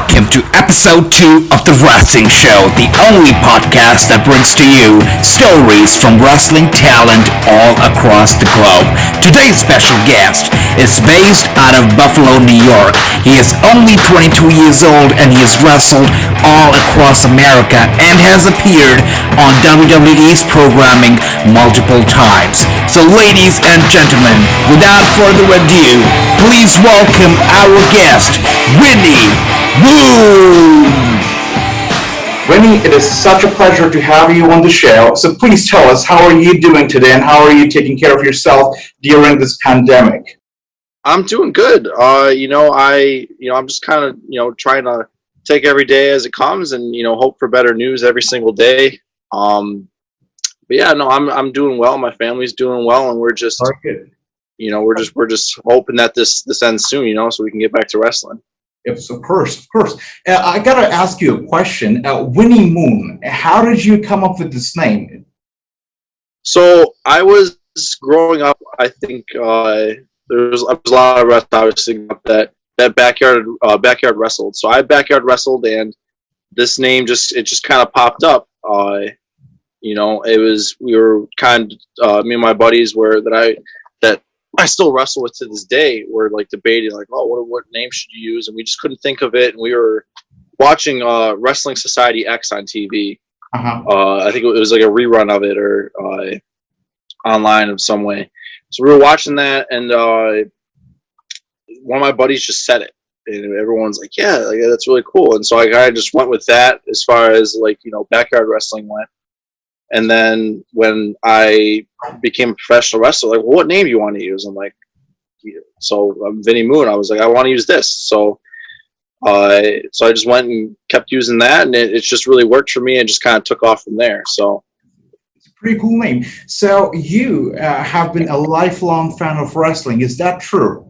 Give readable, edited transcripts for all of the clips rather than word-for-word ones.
welcome to episode 2 of the Wrassingh Show, the only podcast that brings to you stories from wrestling talent all across the globe. Today's special guest is based out of Buffalo, New York. He is only 22 years old and he has wrestled all across America and has appeared on WWE's programming multiple times. So ladies and gentlemen, without further ado, please welcome our guest, Vinnie Moon! Vinnie, it is such a pleasure to have you on the show. So please tell us, how are you doing today and how are you taking care of yourself during this pandemic? I'm doing good. I'm just kind of, trying to take every day as it comes and, hope for better news every single day. I'm doing well. My family's doing well, and we're just, we're just hoping that this ends soon, so we can get back to wrestling. Yes, of course. I gotta ask you a question. Vinnie Moon, how did you come up with this name? So I was growing up. I think there was a lot of wrestling. I was thinking up that backyard wrestled. So I backyard wrestled, and this name just kind of popped up. We were me and my buddies that I still wrestle with to this day. We're like debating, like, oh, what name should you use? And we just couldn't think of it. And we were watching Wrestling Society X on TV. I think it was like a rerun of it or online in some way. So we were watching that, and one of my buddies just said it, and everyone's like, "Yeah, like, that's really cool." And so I kind of just went with that as far as backyard wrestling went. And then when I became a professional wrestler, like, well, what name do you want to use? I'm like, so I'm Vinnie Moon. I was like, I want to use this. So I just went and kept using that, and it's just really worked for me and just kind of took off from there. So it's a pretty cool name. So you have been a lifelong fan of wrestling. Is that true?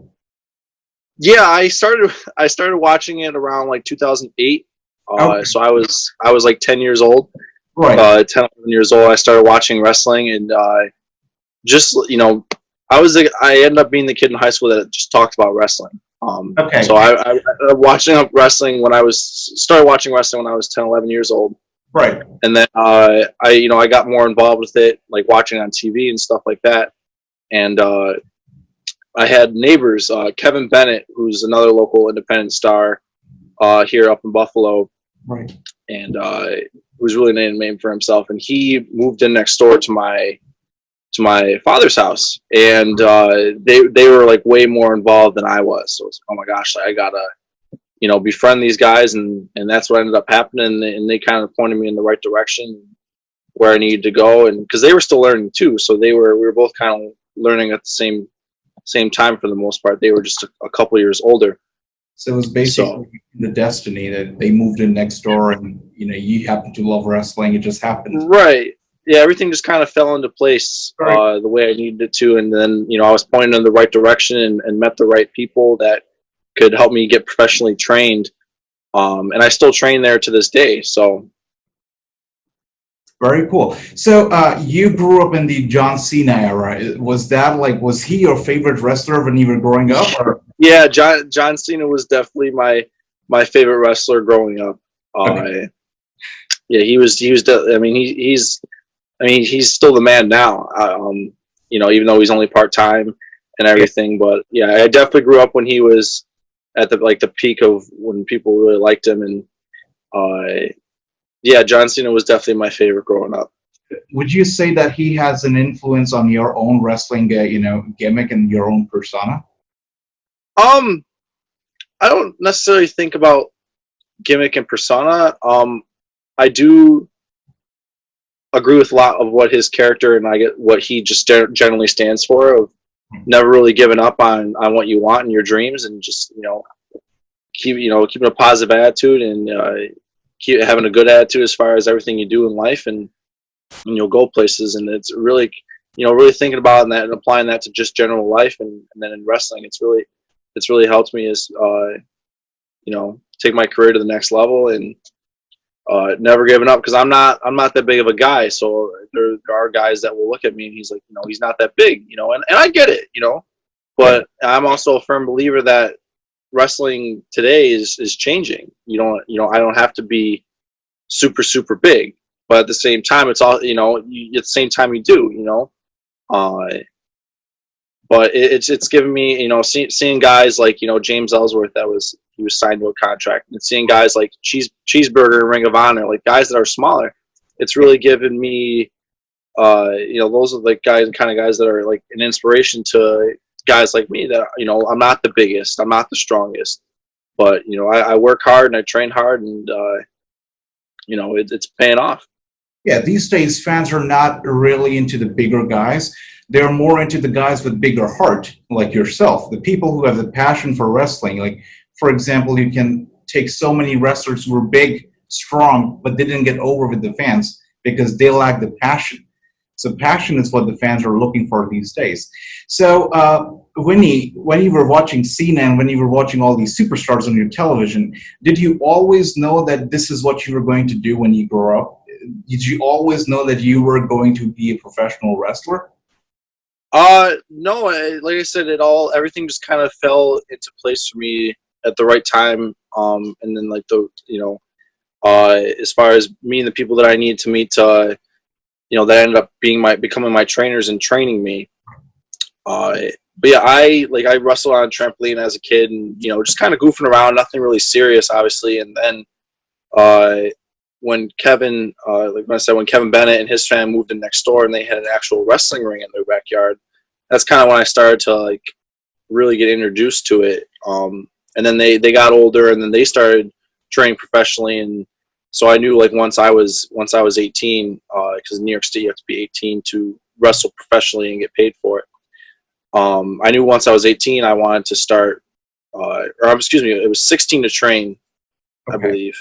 Yeah, I started watching it around like 2008. Okay. So I was like 10 years old. Right. 10, 11 years old, I started watching wrestling, and I ended up being the kid in high school that just talked about wrestling. Okay. So I started watching wrestling when I was 10, 11 years old. Right. And then I got more involved with it, like watching on TV and stuff like that. And I had neighbors, Kevin Bennett, who's another local independent star here up in Buffalo. Right. And who's really made a name for himself, and he moved in next door to my father's house, and they were like way more involved than I was. So it's like, oh my gosh, like, I gotta befriend these guys, and that's what ended up happening. And they kind of pointed me in the right direction where I needed to go, and because they were still learning too, so we were both kind of learning at the same time for the most part. They were just a couple years older. So it was basically the destiny that they moved in next door, and you happen to love wrestling. It just happened. Right. Yeah, everything just kind of fell into place the way I needed it to, and then I was pointed in the right direction and met the right people that could help me get professionally trained. And I still train there to this day. So very cool. So you grew up in the John Cena era. Was he your favorite wrestler when you were growing up? Or? Yeah, John Cena was definitely my favorite wrestler growing up. Okay. Yeah, he was. He's still the man now. Even though he's only part-time and everything. But yeah, I definitely grew up when he was at the peak of when people really liked him, and John Cena was definitely my favorite growing up. Would you say that he has an influence on your own wrestling, gimmick and your own persona? I don't necessarily think about gimmick and persona. I do agree with a lot of what his character and I get what he just generally stands for, of never really giving up on what you want in your dreams, and just keeping a positive attitude and keep having a good attitude as far as everything you do in life, and you'll go places. And it's really really thinking about that and applying that to just general life, and then in wrestling it's really helped me as take my career to the next level, and never giving up, because I'm not that big of a guy. So there are guys that will look at me and he's like, he's not that big, and I get it, but I'm also a firm believer that wrestling today is changing. You know, I don't have to be super big, but at the same time, it's all, you know, at the same time you do, you know. But it's given me, you know, seeing guys like, you know, James Ellsworth, he was signed to a contract, and seeing guys like Cheeseburger and Ring of Honor, like guys that are smaller, it's really given me, you know, those are like kind of guys that are like an inspiration to guys like me that, you know, I'm not the biggest, I'm not the strongest, but, you know, I work hard and I train hard, and, you know, it's paying off. Yeah, these days fans are not really into the bigger guys. They're more into the guys with bigger heart, like yourself. The people who have the passion for wrestling. Like, for example, you can take so many wrestlers who were big, strong, but they didn't get over with the fans because they lack the passion. So passion is what the fans are looking for these days. So, Vinnie, when you were watching Cena and when you were watching all these superstars on your television, did you always know that this is what you were going to do when you grow up? Did you always know that you were going to be a professional wrestler? No, like I said, everything just kind of fell into place for me at the right time. And then like you know, as far as me and the people that I needed to meet, you know, that ended up becoming my trainers and training me. But yeah, I wrestled on a trampoline as a kid, and, you know, just kind of goofing around, nothing really serious, obviously. And then, when Kevin Bennett and his family moved in next door and they had an actual wrestling ring in their backyard, that's kind of when I started to like really get introduced to it. And then they got older, and then they started training professionally. And so I knew, like, once I was 18, because in New York State you have to be 18 to wrestle professionally and get paid for it. I knew once I was 18 I wanted to start, it was 16 to train, okay. I believe.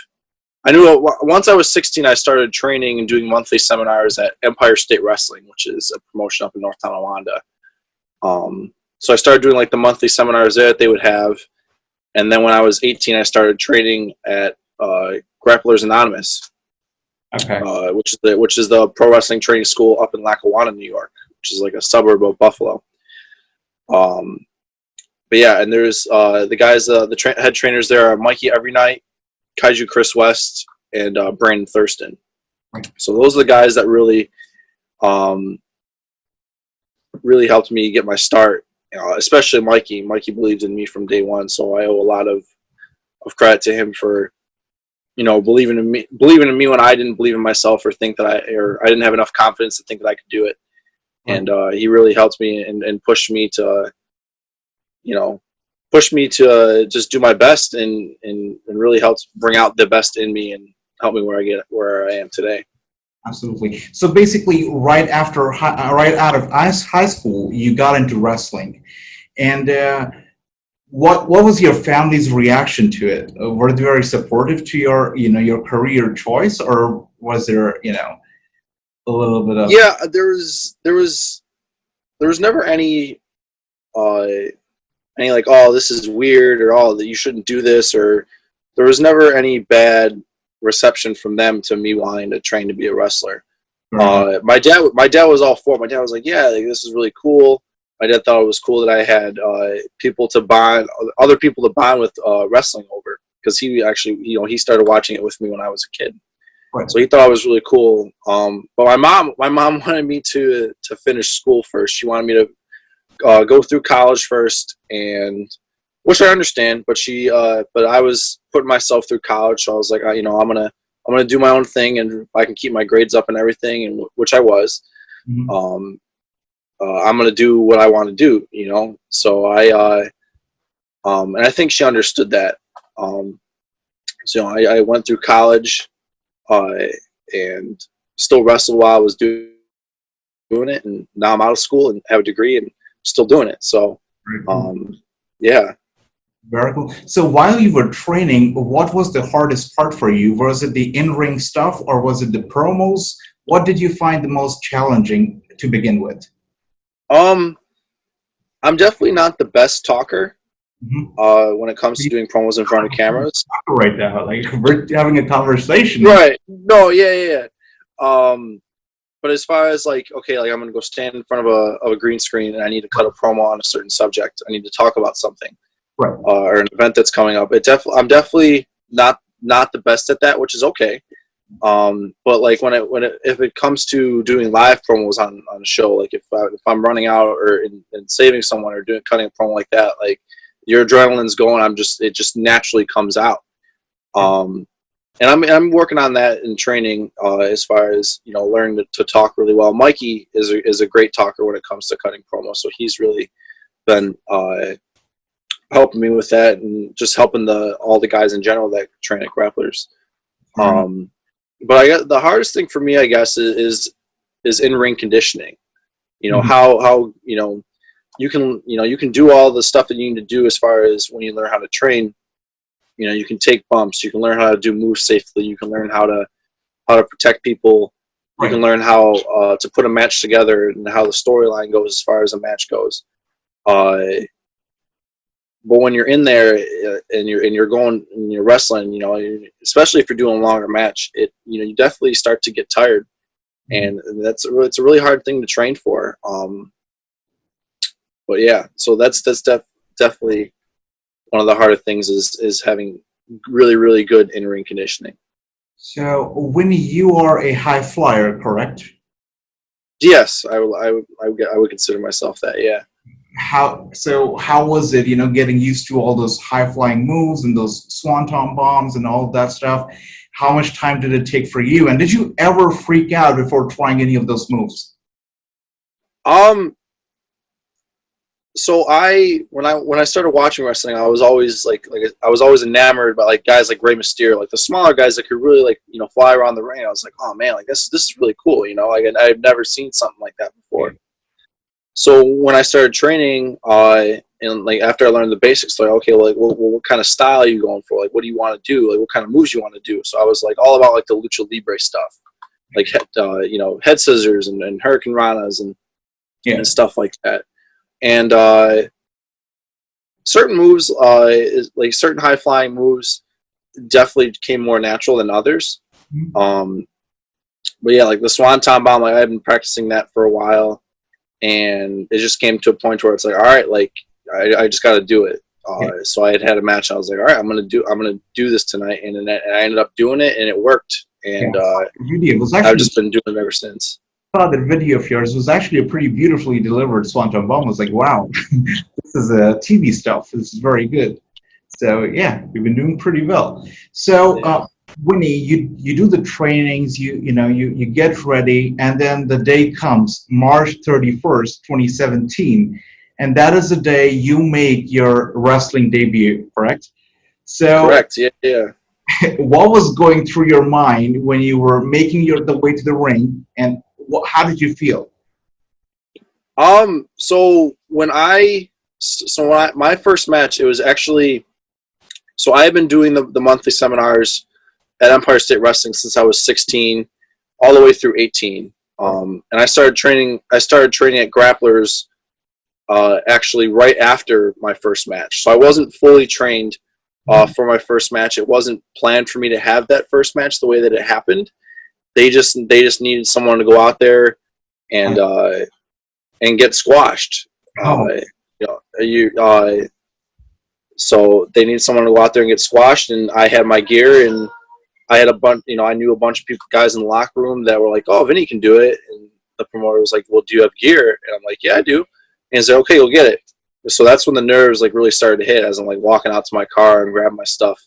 I knew once I was 16, I started training and doing monthly seminars at Empire State Wrestling, which is a promotion up in North Tonawanda. So I started doing like the monthly seminars there that they would have. And then when I was 18, I started training at Grapplers Anonymous, okay. Which is the pro wrestling training school up in Lackawanna, New York, which is like a suburb of Buffalo. But yeah, and there's the guys, head trainers there are Mikey Everynight, Kaiju Chris West, and Brandon Thurston. So those are the guys that really helped me get my start, especially Mikey. Mikey believed in me from day one, so I owe a lot of credit to him for, you know, believing in me when I didn't believe in myself, or think that I didn't have enough confidence to think that I could do it. And he really helped me and pushed me to, you know, just do my best, and really helped bring out the best in me and help me where I am today. Absolutely. So basically, right out of high school, you got into wrestling, and what was your family's reaction to it? Were they very supportive to your career choice, or was there, you know, a little bit of? Yeah, there was never any like, oh, this is weird, or oh, that you shouldn't do this, or there was never any bad reception from them to me wanting to train to be a wrestler. Mm-hmm. My dad was all for it. My dad was like, yeah, like, this is really cool. My dad thought it was cool that I had other people to bond with wrestling over, because he actually, you know, he started watching it with me when I was a kid. Right. So he thought it was really cool. But my mom wanted me to finish school first. She wanted me to go through college first, and which I understand, but but I was putting myself through college, so I was like, you know, I'm gonna do my own thing, and I can keep my grades up and everything, and which I was. Mm-hmm. I'm gonna do what I want to do, you know. So and I think she understood that. So I went through college, and still wrestled while I was doing it, and now I'm out of school and have a degree and still doing it. So, yeah. Very cool. So while you were training, what was the hardest part for you? Was it the in-ring stuff, or was it the promos? What did you find the most challenging to begin with? I'm definitely not the best talker. Mm-hmm. When it comes to doing promos in front of cameras. Right now, like, we're having a conversation. Right. No, yeah. But as far as like, okay, like I'm gonna go stand in front of a green screen and I need to cut a promo on a certain subject. I need to talk about something. or an event that's coming up. I'm definitely not the best at that, which is okay. But like if it comes to doing live promos on a show, like if I'm running out or and saving someone or cutting a promo like that, like your adrenaline's going, it just naturally comes out. And I'm working on that in training, as far as, you know, learning to talk really well. Mikey is a great talker when it comes to cutting promos, so he's really been helping me with that, and just helping all the guys in general that train at Grapplers. But I guess the hardest thing for me, I guess, is in-ring conditioning. You know, how you know you can do all the stuff that you need to do as far as when you learn how to train. You know, you can take bumps, you can learn how to do moves safely, you can learn how to protect people, you can learn how to put a match together and how the storyline goes as far as a match goes. But when you're in there and you're wrestling, you know, especially if you're doing a longer match, you definitely start to get tired, and it's a really hard thing to train for. But yeah, so that's definitely one of the harder things is having really, really good in-ring conditioning. So, Winnie, you are a high flyer, correct? Yes, I would consider myself that. Yeah. How was it, you know, getting used to all those high-flying moves and those swanton bombs and all of that stuff? How much time did it take for you? And did you ever freak out before trying any of those moves? So when I started watching wrestling, I was always I was always enamored by like guys like Rey Mysterio, like the smaller guys that could really, like, you know, fly around the ring. I was like, oh man, like this is really cool, you know, like I've never seen something like that before. So when I started training, and like after I learned the basics, like, okay, like what kind of style are you going for? Like, what do you want to do? Like, what kind of moves you want to do? So I was like all about like the lucha libre stuff, like you know, head scissors and hurricane ranas and stuff like that. And certain moves, like certain high flying moves, definitely came more natural than others. But yeah, like the swanton bomb, like I've been practicing that for a while, and it just came to a point where it's like, all right, like I just got to do it. So I had a match. And I was like, all right, I'm gonna do this tonight, and I ended up doing it, and it worked. And I've just been doing it ever since. The video of yours was actually a pretty beautifully delivered swanton bomb. I was like, wow, this is TV stuff. This is very good. So yeah, we've been doing pretty well. So Winnie, you do the trainings, you get ready, and then the day comes, March 31st, 2017, and that is the day you make your wrestling debut, correct? So correct, yeah. What was going through your mind when you were making the way to the ring, and how did you feel? So my first match, it was actually, so I had been doing the monthly seminars at Empire State Wrestling since I was 16, all the way through 18. And I started training at Grapplers, actually right after my first match. So I wasn't fully trained for my first match. It wasn't planned for me to have that first match the way that it happened. They just needed someone to go out there and get squashed. So they needed someone to go out there and get squashed, and I had my gear, and I had a bunch. You know, I knew a bunch of guys in the locker room that were like, "Oh, Vinny can do it," and the promoter was like, "Well, do you have gear?" And I'm like, "Yeah, I do." And he said, "Okay, go get it." So that's when the nerves like really started to hit, as I'm like walking out to my car and grabbing my stuff.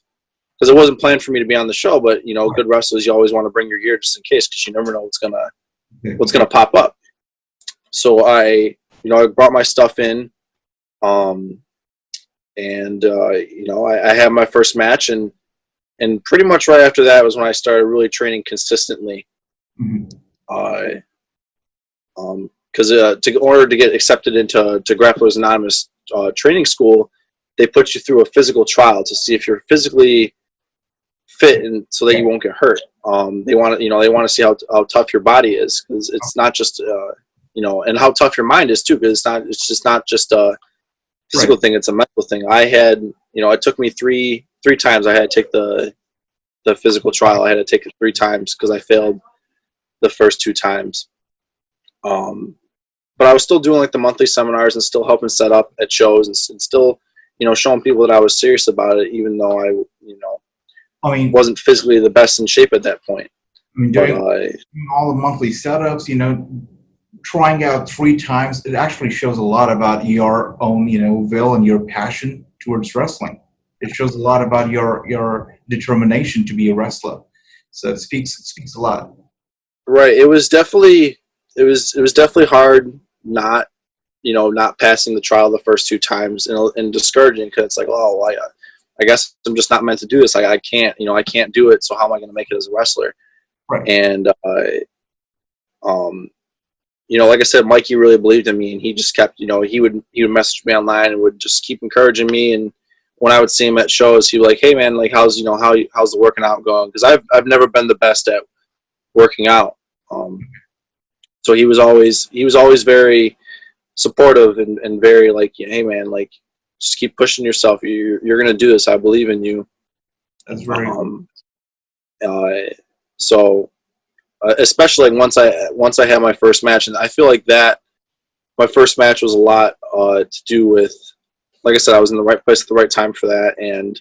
Because it wasn't planned for me to be on the show, but you know, good wrestlers, you always want to bring your gear just in case, because you never know what's gonna pop up. So I brought my stuff in, and I had my first match, and pretty much right after that was when I started really training consistently. Because in order to get accepted into Grapplers Anonymous training school, they put you through a physical trial to see if you're physically fit, and so that you won't get hurt. They want to see how tough your body is, because it's not just and how tough your mind is too, because it's just not just a physical thing, it's a mental thing. It took me three times I had to take the physical trial. I had to take it 3 times because I failed the first 2 times. But I was still doing like the monthly seminars and still helping set up at shows, and still showing people that I was serious about it, even though I mean, wasn't physically the best in shape at that point. I mean, doing all the monthly setups, trying out 3 times, it actually shows a lot about your own, will and your passion towards wrestling. It shows a lot about your determination to be a wrestler. So it speaks a lot. Right. It was definitely hard not passing the trial the first 2 times, and discouraging, because it's like, oh, I guess I'm just not meant to do this. I can't do it. So how am I going to make it as a wrestler? Right. And like I said, Mikey really believed in me, and he just kept, he would message me online and would just keep encouraging me. And when I would see him at shows, he'd be like, "Hey man, like how's the working out going?" Because I've never been the best at working out. So he was always very supportive and very like, "Hey man, like just keep pushing yourself. You're gonna do this. I believe in you." That's very so especially like once I had my first match, and I feel like that my first match was a lot to do with, like I said, I was in the right place at the right time for that, and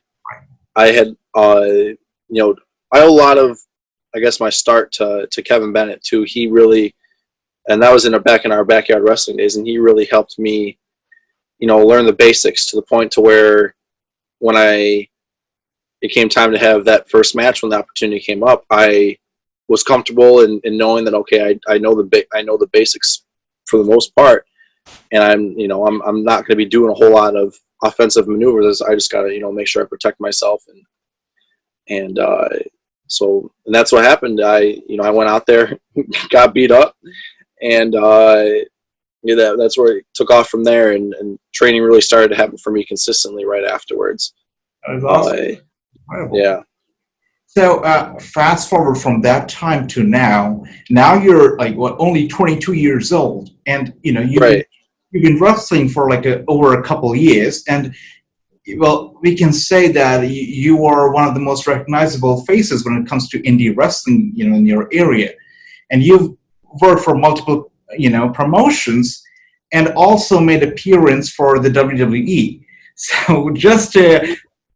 I had I owe a lot of, I guess, my start to Kevin Bennett too. He really, and that was back in our backyard wrestling days, and he really helped me, learn the basics to the point to where when it came time to have that first match, when the opportunity came up, I was comfortable in knowing that, okay, I know the basics for the most part, and I'm not going to be doing a whole lot of offensive maneuvers. I just got to make sure I protect myself, and that's what happened. I went out there, got beat up, and that's where it took off from there, and training really started to happen for me consistently right afterwards. That was awesome. Yeah. So fast forward from that time to now you're like only 22 years old, and you've been wrestling for like over a couple of years, and well, we can say that you are one of the most recognizable faces when it comes to indie wrestling, in your area, and you've worked for multiple promotions, and also made appearance for the WWE. So just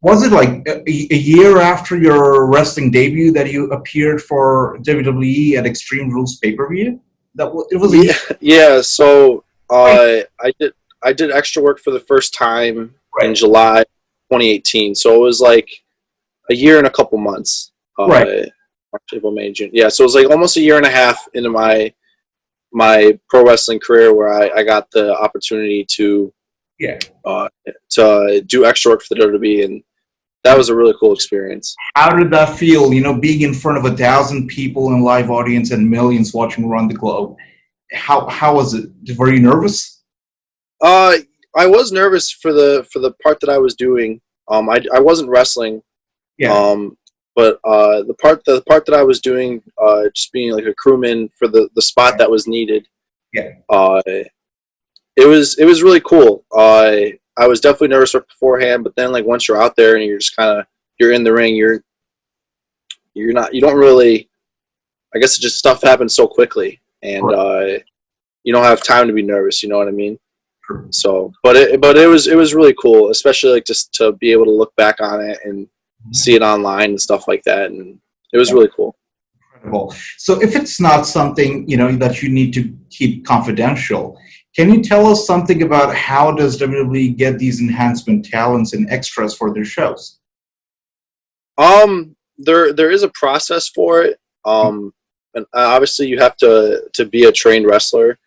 was it like a year after your wrestling debut that you appeared for WWE at Extreme Rules pay-per-view? It was a year. Yeah. So I did extra work for the first time in July 2018. So it was like a year and a couple months. March, April, May, June. Yeah. So it was like almost a year and a half into my pro wrestling career where I got the opportunity to do extra work for the WWE, and that was a really cool experience. How did that feel, being in front of 1,000 people in live audience and millions watching around the globe? How was it? Were you nervous? I was nervous for the part that I was doing. I wasn't wrestling. Yeah. But the part that I was doing, just being like a crewman for the spot that was needed. Yeah. It was really cool. I was definitely nervous beforehand, but then like once you're out there and you're just you're in the ring, you don't really, I guess it just stuff happens so quickly, and you don't have time to be nervous. You know what I mean? Sure. So, but it was really cool, especially like just to be able to look back on it and see it online and stuff like that, and it was really cool. Incredible. So if it's not something that you need to keep confidential, can you tell us something about how does WWE get these enhancement talents and extras for their shows? There is a process for it. And obviously you have to be a trained wrestler.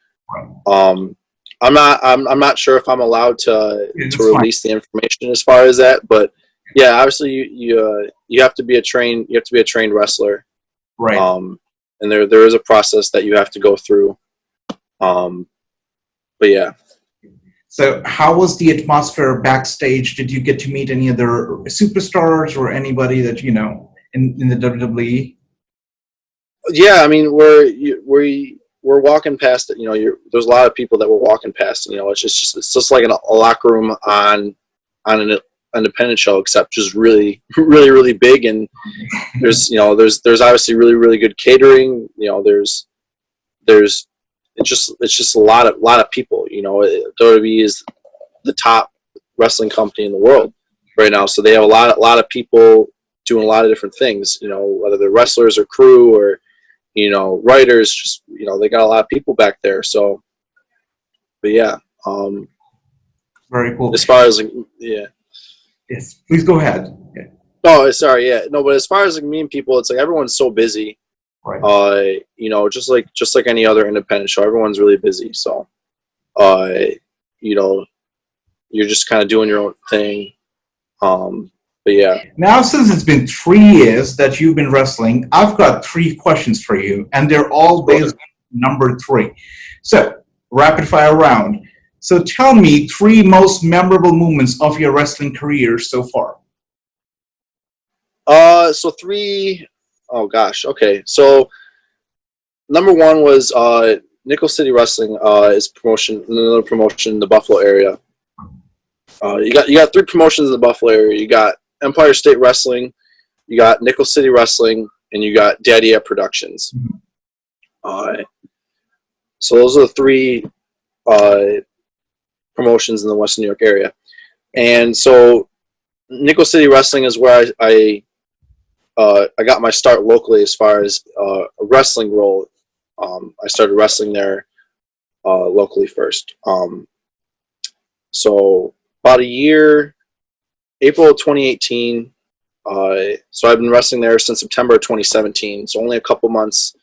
I'm not sure if I'm allowed to release the information as far as that, but yeah, obviously you have to be a trained wrestler. Right. And there is a process that you have to go through. But yeah. So how was the atmosphere backstage? Did you get to meet any other superstars or anybody that in the WWE? Yeah, I mean we're walking past it. There's a lot of people that we're walking past. It's just like a locker room on an independent show, except just really really really big, and there's obviously really really good catering. It's just a lot of people. WWE is the top wrestling company in the world right now. So they have a lot of people doing a lot of different things, you know, whether they're wrestlers or crew or, you know, writers, just, you know, they got a lot of people back there. So, but yeah, very cool. As far as, like, yeah. Yes, please go ahead. Yeah. Oh, sorry. Yeah. No, but as far as like meeting people, it's like everyone's so busy. Right. You know, just like any other independent show, everyone's really busy. So, you know, you're just kind of doing your own thing. But yeah. Now, since it's been 3 years that you've been wrestling, I've got 3 questions for you, and they're all based on number 3. So, rapid fire round. So, tell me 3 most memorable moments of your wrestling career so far. So 3. Oh gosh. Okay. So, number 1 was Nickel City Wrestling. Is another promotion in the Buffalo area. You got 3 promotions in the Buffalo area. You got Empire State Wrestling, you got Nickel City Wrestling, and you got Daddy App Productions. So those are the 3 promotions in the Western New York area. And so Nickel City Wrestling is where I got my start locally as far as a wrestling role. I started wrestling there locally first. So about a year, April of 2018. So I've been wrestling there since September of 2017. So only a couple months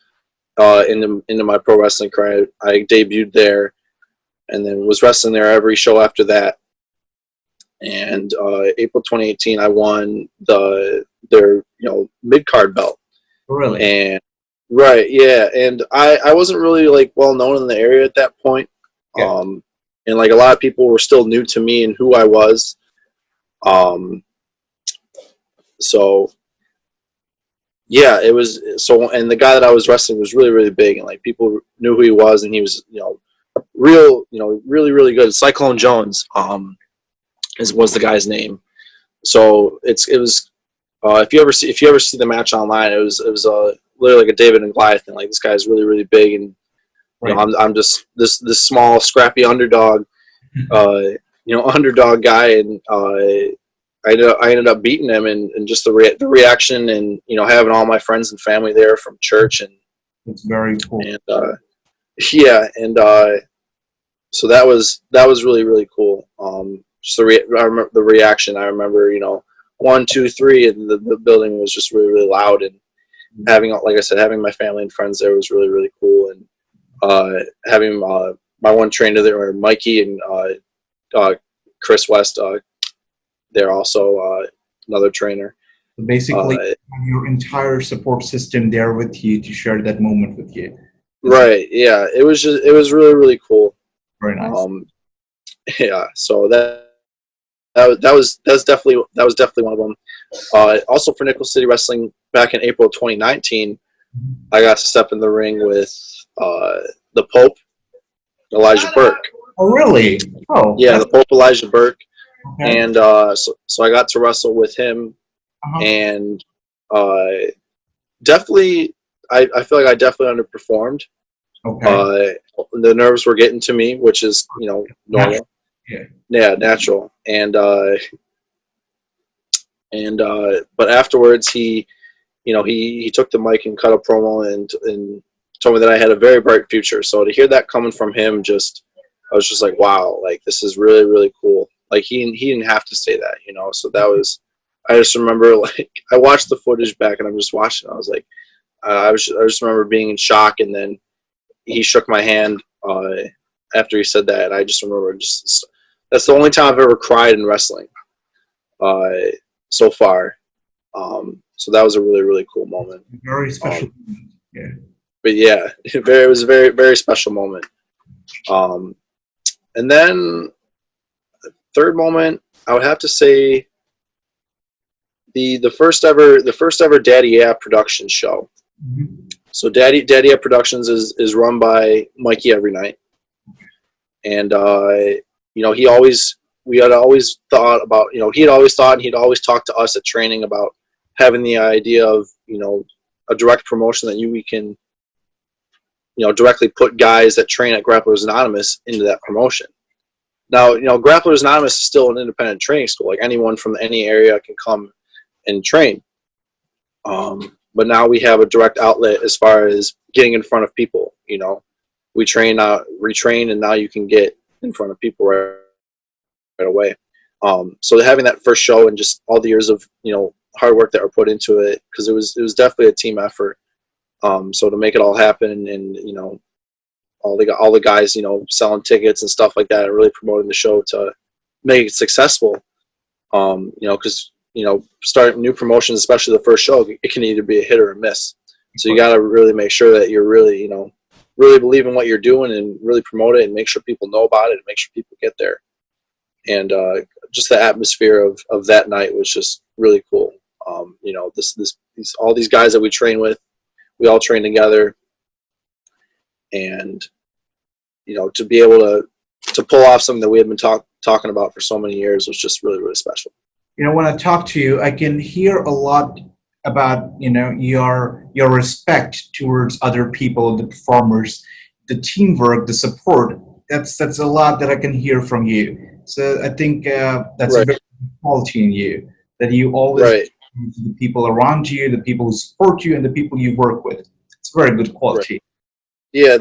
into my pro wrestling career, I debuted there, and then was wrestling there every show after that. And April 2018, I won their mid card belt. Really? And right, yeah. And I wasn't really like well known in the area at that point. Yeah. And like a lot of people were still new to me and who I was. So yeah, it was so, and the guy that I was wrestling was really, really big, and like people knew who he was, and he was, really, really good. Cyclone Jones, was the guy's name. So it was, if you ever see the match online, it was literally like a David and Goliath thing. Like, this guy's really, really big, and I'm just this small, scrappy underdog, underdog guy, and I ended up beating him, and just the reaction, and having all my friends and family there from church, and it's very cool. And so that was really, really cool. Just I remember the reaction. I remember 1, 2, 3, and the building was just really, really loud, and having, like I said, having my family and friends there was really, really cool, and having my one trainer there, Mikey, and Chris West. They're also another trainer. So basically, your entire support system there with you to share that moment with you. Right. Yeah. It was really, really cool. Very nice. Yeah. So that was definitely one of them. Also for Nickel City Wrestling, back in April 2019, I got to step in the ring with the Pope, Elijah Burke. Oh, really? Oh. Yeah, the Pope, Elijah Burke. Okay. And so I got to wrestle with him, and definitely, I feel like I definitely underperformed. Okay. The nerves were getting to me, which is normal. Yeah, natural. And but afterwards, he took the mic and cut a promo and told me that I had a very bright future. So to hear that coming from him, I was just like, wow, like, this is really, really cool. Like, he didn't have to say that, So that was, I just remember, like, I watched the footage back, and I'm just watching. I was like, I just remember being in shock, and then he shook my hand after he said that, and I just remember that's the only time I've ever cried in wrestling so far. So that was a really, really cool moment. Very special. Yeah. But yeah, it was a very, very special moment. And then third moment, I would have to say the first ever Daddy App Productions show. Mm-hmm. So Daddy App Productions is run by Mikey every night, and we had always thought about, he had always thought, and he'd always talked to us at training about having the idea of a direct promotion that we can directly put guys that train at Grapplers Anonymous into that promotion. Now, Grapplers Anonymous is still an independent training school. Like anyone from any area can come and train. But now we have a direct outlet as far as getting in front of people. We retrain, and now you can get in front of people right away. So having that first show and just all the years of hard work that were put into it, because it was definitely a team effort. So to make it all happen, and all the guys selling tickets and stuff like that, and really promoting the show to make it successful. Because starting new promotions, especially the first show, it can either be a hit or a miss. So you got to really make sure that you're really really believe in what you're doing and really promote it and make sure people know about it and make sure people get there. And just the atmosphere of that night was just really cool. All these guys that we train with, we all train together, and to be able to pull off something that we had been talking about for so many years was just really, really special. When I talk to you, I can hear a lot about your respect towards other people, the performers, the teamwork, the support. That's a lot that I can hear from you. So I think that's a very good quality in you, that you always the people around you, the people who support you, and the people you work with. It's a very good quality. Yeah,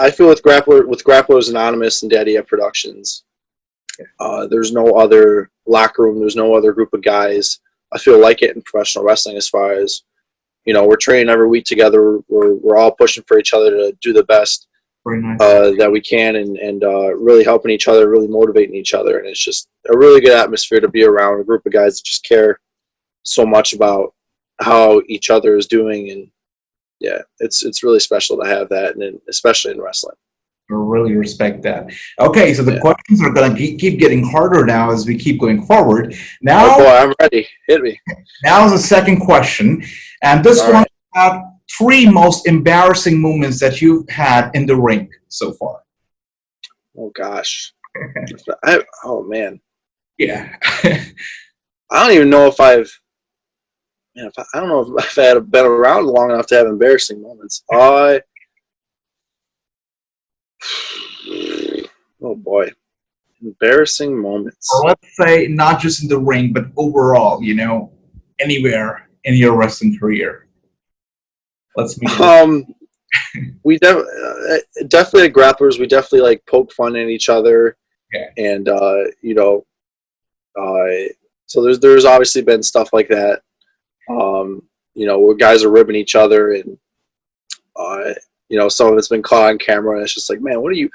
I feel with Grapplers Anonymous and Daddy Up Productions, there's no other locker room, there's no other group of guys I feel like it in professional wrestling, as far as we're training every week together. We're all pushing for each other to do the best that we can, and really helping each other, really motivating each other. And it's just a really good atmosphere to be around, a group of guys that just care so much about how each other is doing. And yeah, it's really special to have that, and especially in wrestling. I really respect that. Okay, so the questions are going to keep getting harder now as we keep going forward. Now, oh boy, I'm ready. Hit me. Now is the second question, and this one is about 3 most embarrassing moments that you've had in the ring so far. Oh gosh. Oh man. Yeah. I don't even know if I don't know if I had been around long enough to have embarrassing moments. Oh boy, embarrassing moments. Or let's say not just in the ring, but overall, anywhere in your wrestling career. Let's meet. We definitely at Grapplers, we definitely poke fun at each other, and so there's obviously been stuff like that. Where guys are ribbing each other, and some of it's been caught on camera, and it's just like, man, what are you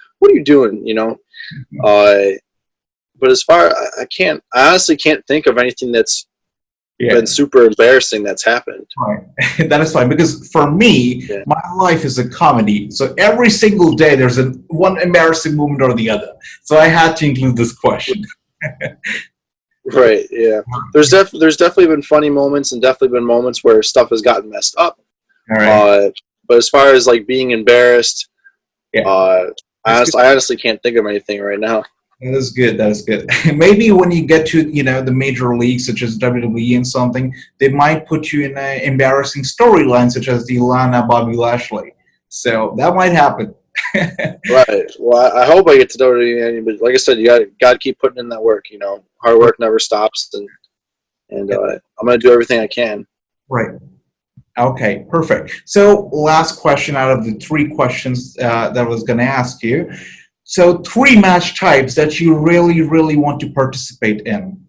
doing? But as far I honestly can't think of anything that's been super embarrassing that's happened. Right. That is fine, because for me, my life is a comedy. So every single day there's one embarrassing moment or the other. So I had to include this question. Right. Yeah. There's definitely been funny moments, and definitely been moments where stuff has gotten messed up. All right. But as far as being embarrassed, I honestly can't think of anything right now. That is good. Maybe when you get to the major leagues, such as WWE and something, they might put you in an embarrassing storyline, such as the Lana Bobby Lashley. So that might happen. Right. Well, I hope I get to WWE, but like I said, you got to keep putting in that work. Hard work never stops, and I'm going to do everything I can. Right. Okay, perfect. So last question out of the 3 questions that I was going to ask you. So 3 match types that you really, really want to participate in.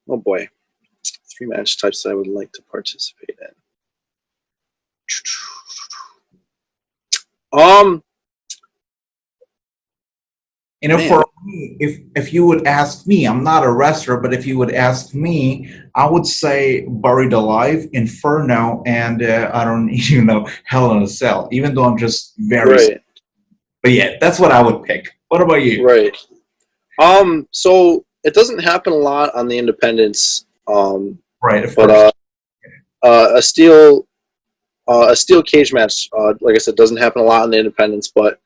Oh boy. 3 match types that I would like to participate in. For me, if you would ask me, I'm not a wrestler, but if you would ask me, I would say Buried Alive, Inferno, and I don't even know, Hell in a Cell, even though I'm just very... But yeah, that's what I would pick. What about you? Right. So it doesn't happen a lot on the independents. Right, of course. A steel cage match, like I said, doesn't happen a lot on the independents, but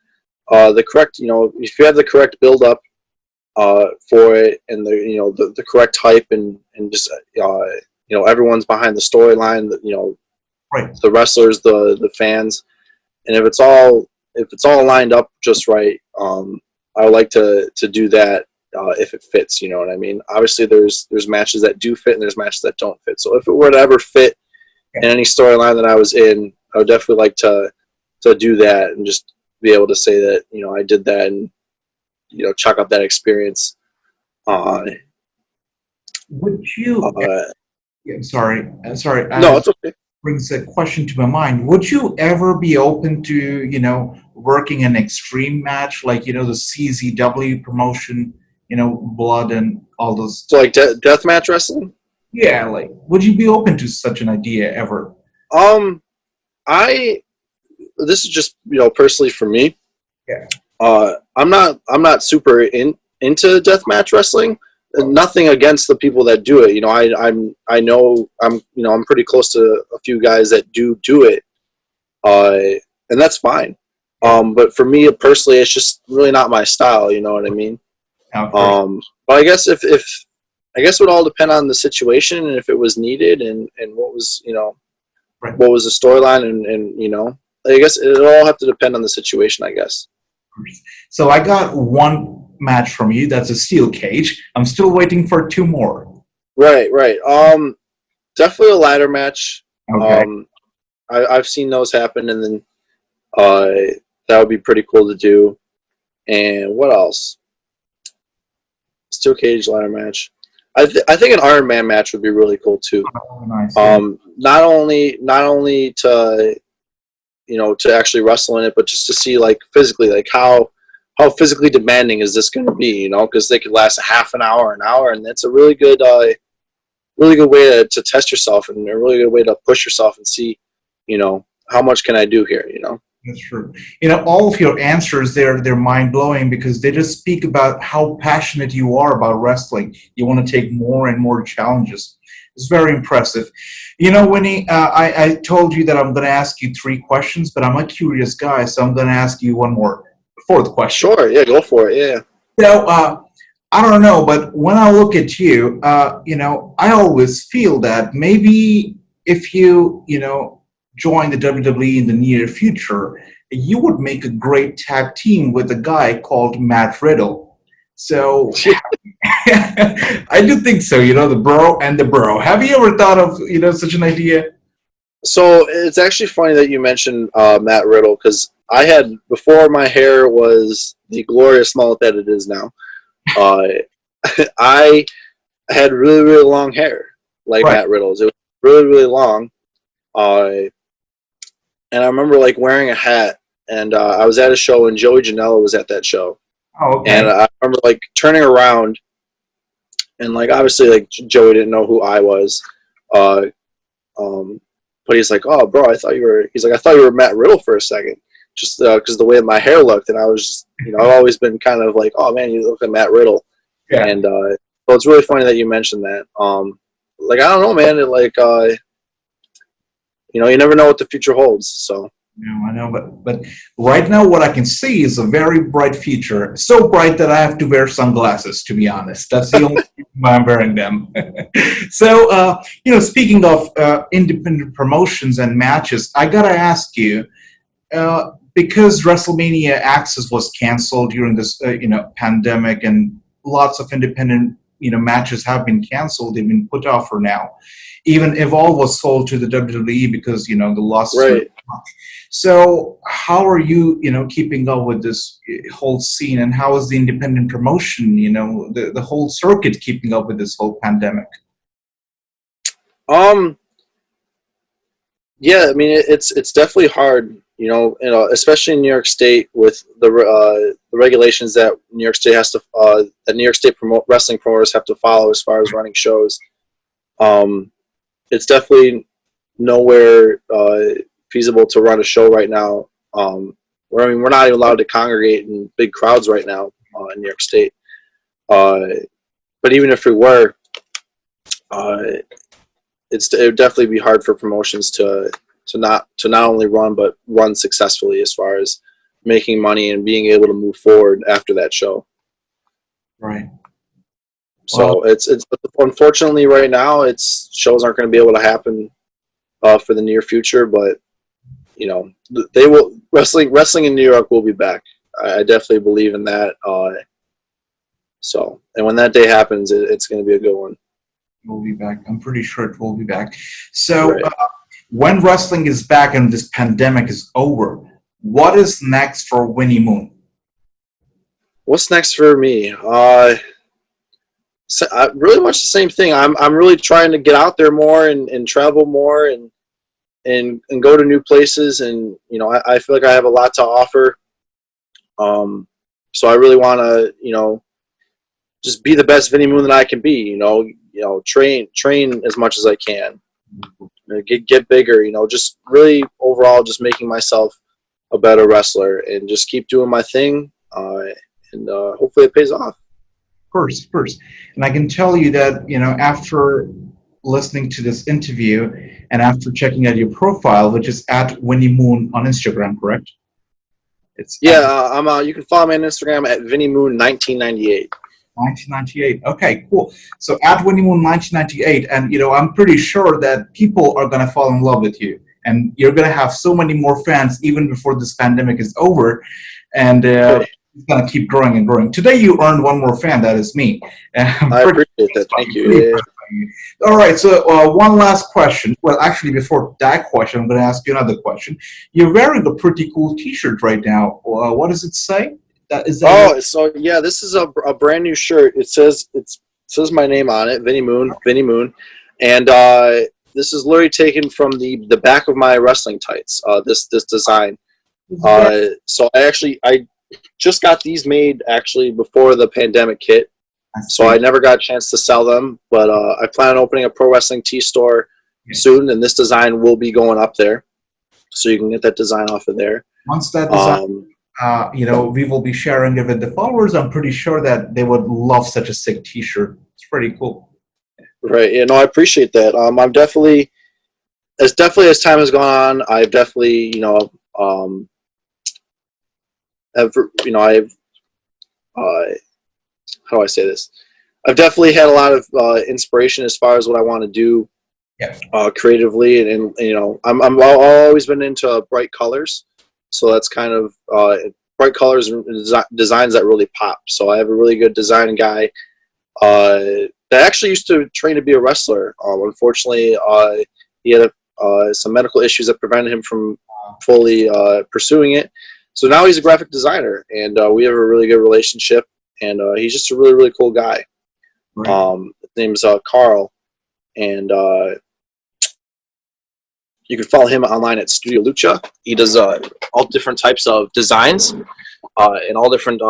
the correct, if you have the correct build up for it, and the correct hype, and just everyone's behind the storyline, the wrestlers, the fans, if it's all lined up just right, I would like to do that if it fits. You know what I mean? Obviously, there's matches that do fit and there's matches that don't fit. So if it were to ever fit in any storyline that I was in, I would definitely like to do that and just be able to say that, you know, I did that and, you know, chalk up that experience. Would you? I'm sorry. No, it's okay. Brings a question to my mind. Would you ever be open to, you know, working an extreme match, like, you know, the CZW promotion, you know, Blood and all those? So like deathmatch wrestling? Yeah, like, would you be open to such an idea ever? This is just, you know, personally for me. Yeah. I'm not super into deathmatch wrestling. Nothing against the people that do it. You know, I know I'm pretty close to a few guys that do it, and that's fine. But for me personally, it's just really not my style. You know what I mean? Okay. But I guess if I guess it would all depend on the situation and if it was needed and what was, you know, right. What was the storyline and you know, I guess it'll all have to depend on the situation, I guess. So I got one match from you. That's a steel cage. I'm still waiting for 2 more. Right. Definitely a ladder match. Okay. I've seen those happen, and then that would be pretty cool to do. And what else? Steel cage ladder match. I think an Iron Man match would be really cool too. Oh, nice. Not only to, you know, to actually wrestle in it, but just to see like physically, like how physically demanding is this going to be? You know, because they could last a half an hour, and that's a really good way to test yourself and a really good way to push yourself and see, you know, how much can I do here? You know. That's true. You know, all of your answers, they're mind-blowing because they just speak about how passionate you are about wrestling. You want to take more and more challenges. It's very impressive. You know, Winnie, I told you that I'm going to ask you 3 questions, but I'm a curious guy, so I'm going to ask you one more, 4th question. Sure, yeah, go for it, yeah. So, I don't know, but when I look at you, you know, I always feel that maybe if you know, join the WWE in the near future, you would make a great tag team with a guy called Matt Riddle. So I do think so, you know, the bro and the bro. Have you ever thought of, you know, such an idea? So it's actually funny that you mentioned Matt Riddle, because I had, before my hair was the glorious mullet that it is now, I had really, really long hair, like Matt Riddle's. It was really, really long. And I remember like wearing a hat, and I was at a show, and Joey Janela was at that show. Oh, okay. And I remember like turning around, and like obviously like Joey didn't know who I was, but he's like, "Oh, bro, I thought you were Matt Riddle for a second, just because the way my hair looked." And I was just, you know, I've always been kind of like, "Oh man, you look like Matt Riddle." Yeah. And so it's really funny that you mentioned that. Like I don't know, man. It like you know, you never know what the future holds. So. No, I know, but right now what I can see is a very bright future. So bright that I have to wear sunglasses, to be honest. That's the only reason why I'm wearing them. So, you know, speaking of independent promotions and matches, I gotta ask you, because WrestleMania Access was canceled during this, you know, pandemic, and lots of independent, you know, matches have been canceled. They've been put off for now. Even Evolve was sold to the WWE because, you know, the losses. Right. So how are you, you know, keeping up with this whole scene, and how is the independent promotion, you know, the whole circuit keeping up with this whole pandemic? Yeah, I mean it's definitely hard, you know, especially in New York State with the regulations that New York State has to that New York State wrestling promoters have to follow as far as running shows. It's definitely nowhere feasible to run a show right now. We're not even allowed to congregate in big crowds right now in New York State. But even if we were, it would definitely be hard for promotions to not only run, but run successfully as far as making money and being able to move forward after that show. Right. So it's unfortunately right now shows aren't going to be able to happen for the near future, but you know, they will wrestling in New York will be back. I definitely believe in that. So, and when that day happens, it's going to be a good one. We'll be back. I'm pretty sure it will be back. So, when wrestling is back and this pandemic is over, what is next for Vinnie Moon? What's next for me? Really much the same thing. I'm really trying to get out there more and travel more and go to new places. And, you know, I feel like I have a lot to offer. So I really want to, you know, just be the best Vinnie Moon that I can be, you know, train as much as I can, get bigger, you know, just really overall just making myself a better wrestler and just keep doing my thing. And hopefully it pays off. Of course. And I can tell you that, you know, after listening to this interview and after checking out your profile, which is at Vinnie Moon on Instagram, correct? It's you can follow me on Instagram at Vinnie Moon 1998. 1998. Okay, cool. So at Vinnie Moon 1998, and you know, I'm pretty sure that people are gonna fall in love with you, and you're gonna have so many more fans even before this pandemic is over, and it's gonna keep growing and growing. Today, you earned one more fan. That is me. I appreciate that. Thank you. All right. So one last question. Well, actually, before that question, I'm gonna ask you another question. You're wearing a pretty cool T-shirt right now. What does it say? So yeah, this is a brand new shirt. It says my name on it, Vinnie Moon, and this is literally taken from the back of my wrestling tights. This design. So I just got these made actually before the pandemic hit, so I never got a chance to sell them. But I plan on opening a pro wrestling tee store soon, and this design will be going up there, so you can get that design off of there. Once that design. You know, we will be sharing it with the followers. I'm pretty sure that they would love such a sick T-shirt. It's pretty cool. Right. Yeah. No, I appreciate that. I'm definitely as time has gone on, I've definitely, you know, how do I say this? I've definitely had a lot of inspiration as far as what I want to do, creatively, and you know, I've always been into bright colors. So that's kind of bright colors and designs that really pop. So I have a really good design guy that actually used to train to be a wrestler. Unfortunately, he had some medical issues that prevented him from fully pursuing it. So now he's a graphic designer, and we have a really good relationship. And he's just a really, really cool guy. Right. His name's Carl, and you can follow him online at Studio Lucha. He does all different types of designs, and all different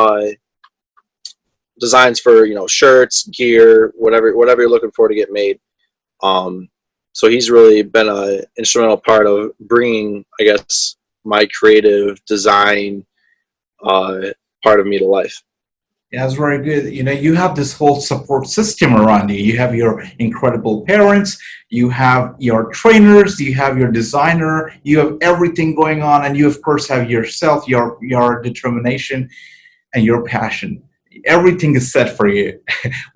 designs for, you know, shirts, gear, whatever you're looking for to get made. So he's really been an instrumental part of bringing, I guess, my creative design part of me to life. Yeah, that's very good. You know, you have this whole support system around you. You have your incredible parents, you have your trainers, you have your designer, you have everything going on, and you, of course, have yourself, your determination, and your passion. Everything is set for you.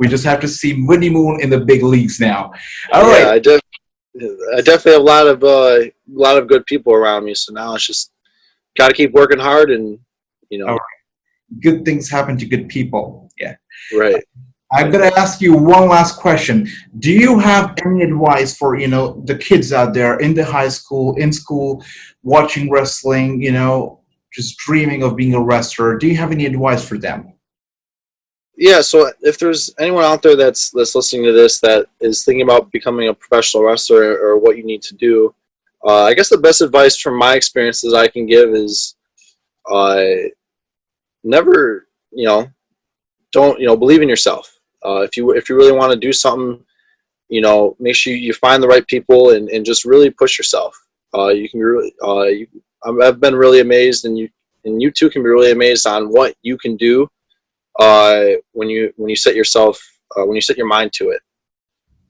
We just have to see Vinnie Moon in the big leagues now. All right. I definitely have a lot of good people around me. So now it's just got to keep working hard, and you know. Good things happen to good people. Yeah. Right. I'm going to ask you one last question. Do you have any advice for, you know, the kids out there in the high school, in school, watching wrestling, you know, just dreaming of being a wrestler? Do you have any advice for them? Yeah. So if there's anyone out there that's listening to this that is thinking about becoming a professional wrestler or what you need to do, I guess the best advice from my experiences I can give is, never, you know, don't, you know, believe in yourself. If you really want to do something, you know, make sure you find the right people and just really push yourself. You can be really, I've been really amazed, and you too can be really amazed on what you can do when you set yourself, when you set your mind to it,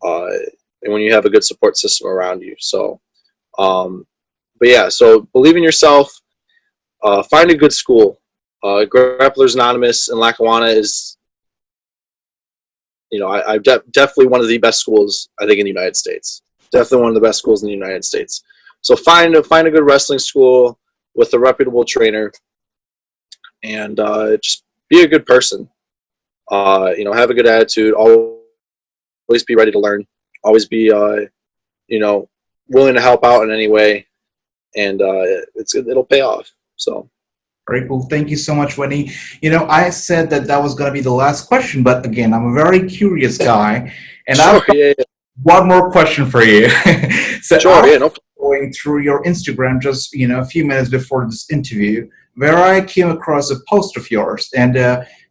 and when you have a good support system around you. So, but yeah, so believe in yourself. Find a good school. Grapplers Anonymous in Lackawanna is, you know, definitely one of the best schools, I think, in the United States. Definitely one of the best schools in the United States. So find a good wrestling school with a reputable trainer, and just be a good person. Have a good attitude. Always be ready to learn. Always be willing to help out in any way, and it'll pay off. So. Very cool. Thank you so much, Vinnie. I said that was going to be the last question, but again, I'm a very curious guy, and sure, one more question for you. So sure, I was going through your Instagram just a few minutes before this interview, where I came across a post of yours, and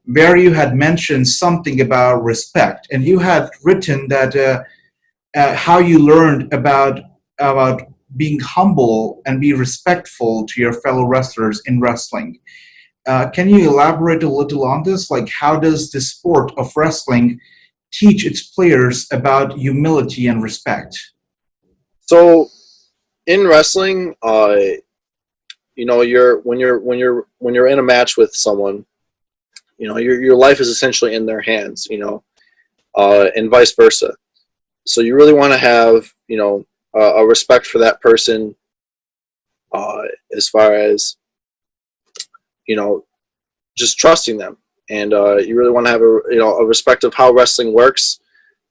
where you had mentioned something about respect, and you had written that how you learned about being humble and be respectful to your fellow wrestlers in wrestling. Can you elaborate a little on this? Like, how does the sport of wrestling teach its players about humility and respect? So, in wrestling, you're when you're in a match with someone, your life is essentially in their hands, and vice versa. So you really want to have, a respect for that person, as far as, just trusting them. And you really want to have a respect of how wrestling works.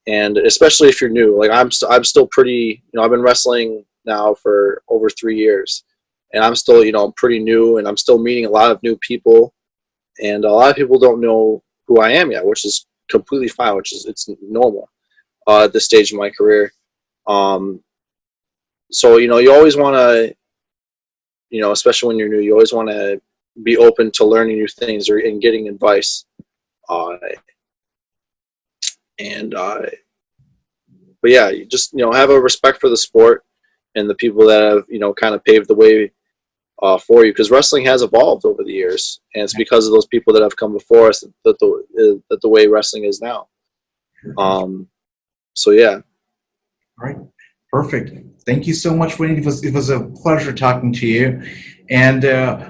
And especially if you're new, like I'm still pretty, I've been wrestling now for over 3 years, and I'm still, pretty new, and I'm still meeting a lot of new people. And a lot of people don't know who I am yet, which is completely fine, it's normal at this stage of my career. So, you always want to, especially when you're new, you always want to be open to learning new things and getting advice. But yeah, you just, have a respect for the sport and the people that have, kind of paved the way for you, because wrestling has evolved over the years, and it's because of those people that have come before us that the way wrestling is now. So yeah. All right. Perfect. Thank you so much, Vinnie. It was a pleasure talking to you, and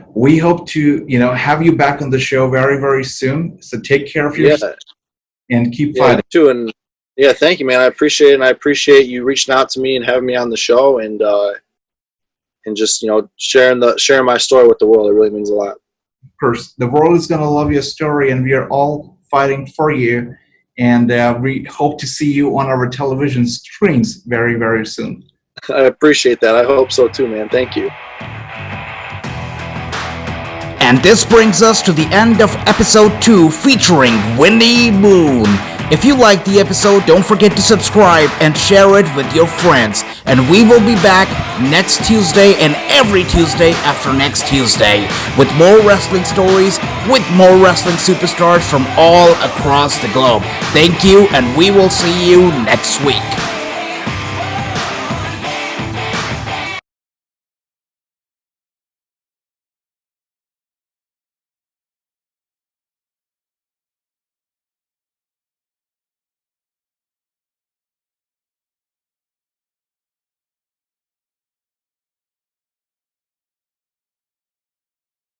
we hope to have you back on the show very, very soon. So take care of yourself and keep fighting. Too, and thank you, man. I appreciate it, and I appreciate you reaching out to me and having me on the show, and just sharing my story with the world. It really means a lot. Of course, the world is going to love your story, and we are all fighting for you. And we hope to see you on our television screens very, very soon. I appreciate that. I hope so too, man. Thank you. And this brings us to the end of episode 2 featuring Vinnie Moon. If you liked the episode, don't forget to subscribe and share it with your friends. And we will be back next Tuesday and every Tuesday after next Tuesday with more wrestling stories, with more wrestling superstars from all across the globe. Thank you, and we will see you next week.